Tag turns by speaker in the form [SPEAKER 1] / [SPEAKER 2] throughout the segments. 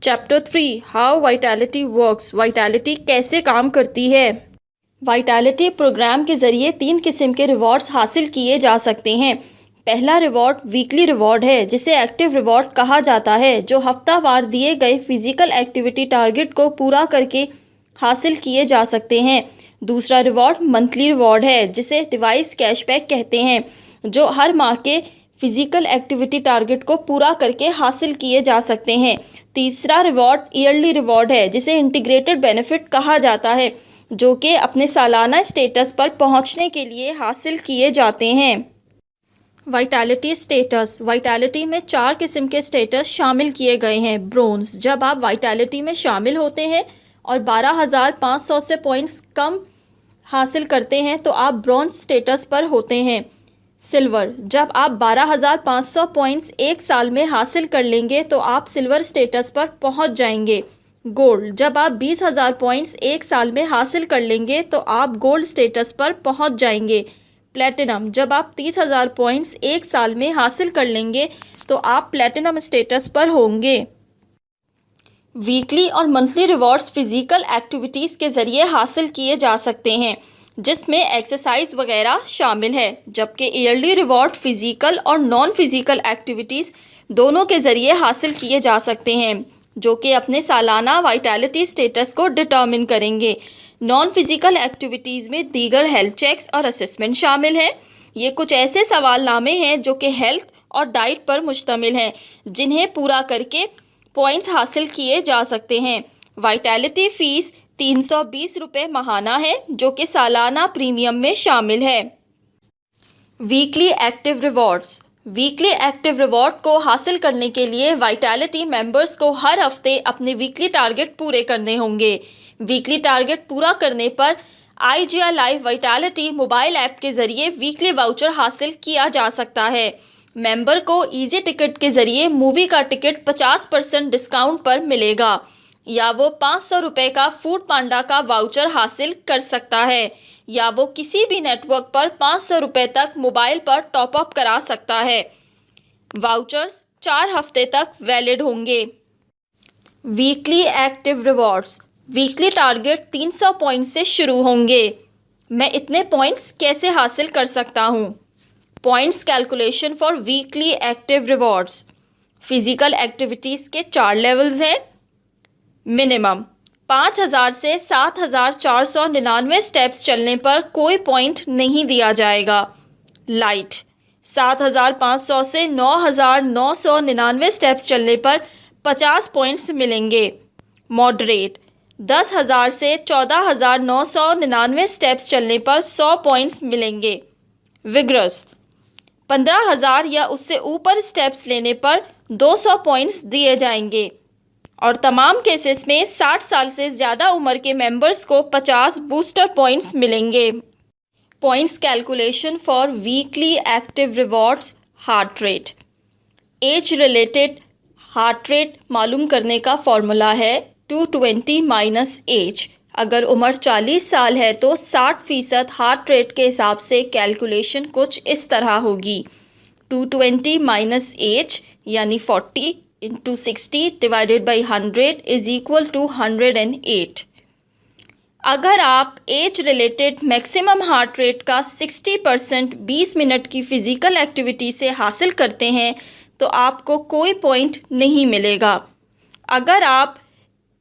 [SPEAKER 1] Chapter 3 how vitality works. Vitality कैसे काम करती है। वाइटैलिटी प्रोग्राम के ज़रिए 3 किस्म के रिवॉर्ड्स हासिल किए जा सकते हैं। पहला रिवॉर्ड वीकली रिवॉर्ड है, जिसे एक्टिव रिवॉर्ड कहा जाता है, जो हफ्तावार दिए गए फिजिकल एक्टिविटी टारगेट को पूरा करके हासिल किए जा सकते हैं। दूसरा रिवॉर्ड मंथली रिवॉर्ड है, जिसे डिवाइस कैशबैक कहते हैं, जो हर माह के फिजिकल एक्टिविटी टारगेट को पूरा करके हासिल किए जा सकते हैं। तीसरा रिवॉर्ड ईयरली रिवॉर्ड है, जिसे इंटीग्रेटेड बेनिफिट कहा जाता है, जो कि अपने सालाना स्टेटस पर पहुंचने के लिए हासिल किए जाते हैं। Vitality status. वाइटैलिटी में 4 किस्म के स्टेटस शामिल किए गए हैं। ब्रोंज, जब आप वाइटैलिटी में शामिल होते हैं और 12,500 से पॉइंट्स कम हासिल करते हैं तो आप ब्रॉन्ज स्टेटस पर होते हैं। सिल्वर, जब आप 12,500 पॉइंट्स एक साल में हासिल कर लेंगे तो आप सिल्वर स्टेटस पर पहुंच जाएंगे। गोल्ड, जब आप 20,000 पॉइंट्स एक साल में हासिल कर लेंगे तो आप गोल्ड स्टेटस पर पहुंच जाएंगे। प्लैटिनम, जब आप 30,000 पॉइंट्स एक साल में हासिल कर लेंगे तो आप प्लैटिनम स्टेटस पर होंगे। वीकली और मंथली रिवॉर्ड्स फिजिकल एक्टिविटीज़ के ज़रिए हासिल किए जा सकते हैं, जिसमें एक्सरसाइज वगैरह शामिल है, जबकि ईयरली रिवॉर्ड फिजिकल और नॉन फिजिकल एक्टिविटीज़ दोनों के ज़रिए हासिल किए जा सकते हैं, जो कि अपने सालाना वाइटैलिटी स्टेटस को डिटर्मिन करेंगे। नॉन फिजिकल एक्टिविटीज़ में दीगर हेल्थ चेक्स और असेसमेंट शामिल हैं। ये कुछ ऐसे सवालनामे हैं जो कि हेल्थ और डाइट पर मुश्तमिल हैं, जिन्हें पूरा करके पॉइंट्स हासिल किए जा सकते हैं। वाइटैलिटी फ़ीस 320 रुपये माहाना है, जो कि सालाना प्रीमियम में शामिल है। Weekly active rewards. Weekly active reward को हासिल करने के लिए वाइटैलिटी मेंबर्स को हर हफ्ते अपने वीकली टारगेट पूरे करने होंगे। वीकली टारगेट पूरा करने पर IGR live vitality mobile app के ज़रिए वीकली वाउचर हासिल किया जा सकता है। मेंबर को इजी टिकट के ज़रिए मूवी का टिकट 50% डिस्काउंट पर मिलेगा, या वो 500 रुपये का फूड पांडा का वाउचर हासिल कर सकता है, या वो किसी भी नेटवर्क पर 500 रुपये तक मोबाइल पर टॉपअप करा सकता है। वाउचर्स 4 हफ्ते तक वैलिड होंगे। Weekly active rewards. Weekly target 300 point से शुरू होंगे। मैं इतने पॉइंट्स कैसे हासिल कर सकता हूँ? Points calculation for weekly active rewards. Physical activities के 4 लेवल्स हैं। मिनिमम 5,000 से 7,499 स्टेप्स चलने पर कोई पॉइंट नहीं दिया जाएगा। लाइट 7,500 से 9,999 स्टेप्स चलने पर 50 पॉइंट्स मिलेंगे। मॉडरेट 10,000 से 14,999 स्टेप्स चलने पर 100 पॉइंट्स मिलेंगे। विग्रस 15,000 या उससे ऊपर स्टेप्स लेने पर 200 पॉइंट्स दिए जाएंगे। और तमाम केसेस में 60 साल से ज़्यादा उम्र के मेंबर्स को 50 बूस्टर पॉइंट्स मिलेंगे। Points calculation for weekly active rewards. Heart rate. Age related heart rate मालूम करने का फॉर्मूला है 220 माइनस एज। अगर उम्र 40 साल है तो 60% हार्ट रेट के हिसाब से कैलकुलेशन कुछ इस तरह होगी। 220 माइनस एज यानी 40 into 60 divided by 100 is equal to 108। अगर आप age related maximum heart rate का 60% 20 मिनट की फ़िज़िकल एक्टिविटी से हासिल करते हैं तो आपको कोई पॉइंट नहीं मिलेगा। अगर आप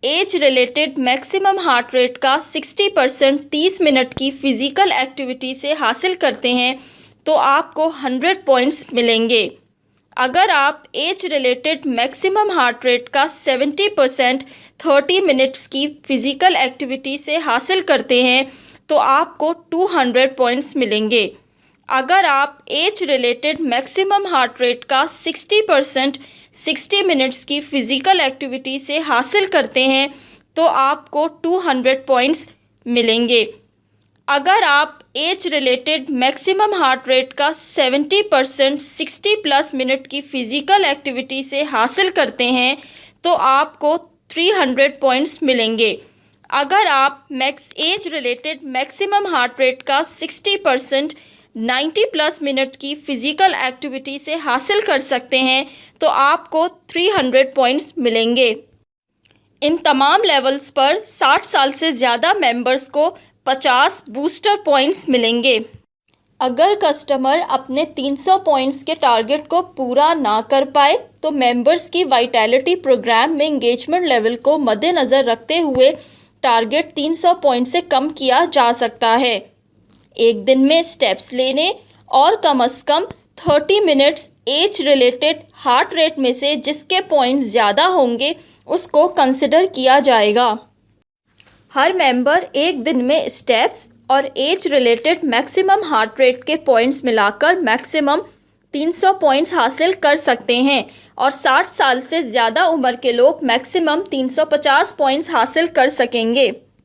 [SPEAKER 1] age related maximum heart rate का 60% 30 मिनट की फ़िज़िकल एक्टिविटी से हासिल करते हैं तो आपको 100 पॉइंट्स मिलेंगे। अगर आप age related maximum heart rate का 70% 30 मिनट्स की फ़िज़िकल एक्टिविटी से हासिल करते हैं तो आपको 200 पॉइंट्स मिलेंगे। अगर आप age related maximum heart rate का 60% 60 मिनट्स की फ़िज़िकल एक्टिविटी से हासिल करते हैं तो आपको 200 पॉइंट्स मिलेंगे। अगर आप age related maximum heart rate का 70% 60+ मिनट की फ़िज़िकल एक्टिविटी से हासिल करते हैं तो आपको 300 पॉइंट्स मिलेंगे। अगर आप age related maximum heart rate का 60% 90+ मिनट की फ़िज़िकल एक्टिविटी से हासिल कर सकते हैं तो आपको 300 पॉइंट्स मिलेंगे। इन तमाम लेवल्स पर 60 साल से ज़्यादा मेंबर्स को 50 बूस्टर पॉइंट्स मिलेंगे। अगर कस्टमर अपने 300 पॉइंट्स के टारगेट को पूरा ना कर पाए तो मेंबर्स की वाइटैलिटी प्रोग्राम में एंगेजमेंट लेवल को मद्देनज़र रखते हुए टारगेट 300 पॉइंट से कम किया जा सकता है। एक दिन में स्टेप्स लेने और कम से कम 30 minutes age related heart rate में से जिसके पॉइंट्स ज़्यादा होंगे उसको कंसिडर किया जाएगा। हर मेंबर एक दिन में स्टेप्स और as related maximum heart rate के पॉइंट्स मिलाकर मैक्सिमम 300 पॉइंट्स हासिल कर सकते हैं और 60 साल से ज़्यादा उम्र के लोग मैक्सिमम 350 पॉइंट्स हासिल कर सकेंगे।